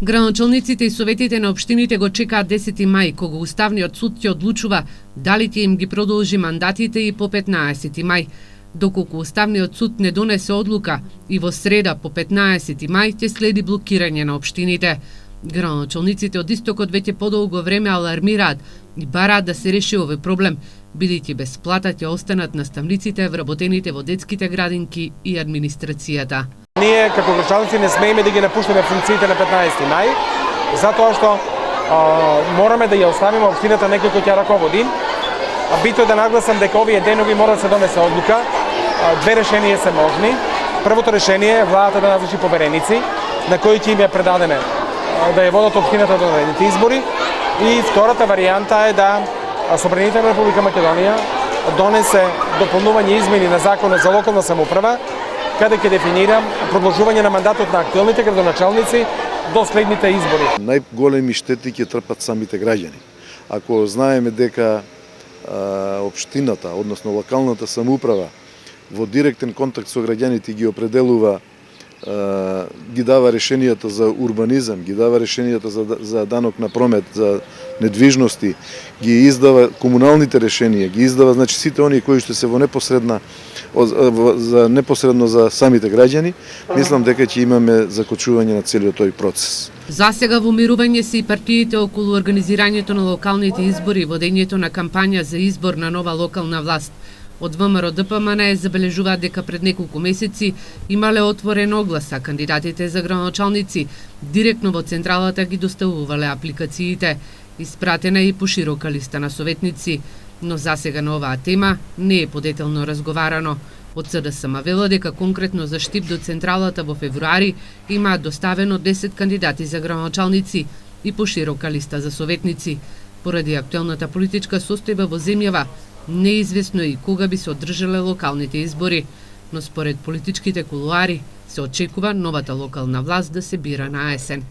Градоначалниците и советите на општините го чекаат 10 мај, кога Уставниот суд ќе одлучува дали ќе им ги продолжи мандатите и по 15 мај. Доколку Уставниот суд не донесе одлука и во среда по 15 мај ќе следи блокирање на општините. Градоначалниците од Истокот веќе подолго време алармираат и бараат да се реши овој проблем, бидејќи без плата ќе останат наставниците вработените во детските градинки и администрацијата. Ние како градоначалници не смееме да ги напуштаме функциите на 15 мај, затоа што мораме да ја оставиме општината некој кој ќе раководи. Битно е да нагласам дека овие денови мора да се донесе одлука. Две решенија се можни. Првото решение е владата да назначи повереници на кои ќе им е предадене да ја водат општината до наредните избори. И втората варијанта е да Собранието на Република Македонија донесе дополнување измени на Законот за локална самоуправа, каде ќе дефинира продолжување на мандатот на актуелните градоначалници до следните избори. Најголеми штети ќе трпат самите граѓани. Ако знаеме дека општината, односно локалната самоуправа, во директен контакт со граѓаните ги определува, ги дава решенијата за урбанизам, ги дава решенијата за данок на промет, за недвижности, ги издава комуналните решенија, ги издава, значи сите оние кои што се во непосредно за самите граѓани, мислам дека ќе имаме закочување на целиот тој процес. Засега во мирување се и партиите околу организирањето на локалните избори и водењето на кампања за избор на нова локална власт. Од ВМРО ДПМН забележуваат дека пред неколку месеци имале отворен оглас, а кандидатите за градоначалници директно во централата ги доставувале апликациите. Испратена и поширока листа на советници, но засега на оваа тема не е подетелно разговарано. Од СДСМ вела дека конкретно за Штип до централата во февруари имаат доставено 10 кандидати за градоначалници и поширока листа за советници. Поради актуелната политичка состојба во земјава, неизвестно и кога би се одржале локалните избори, но според политичките кулуари се очекува новата локална власт да се бира на есен.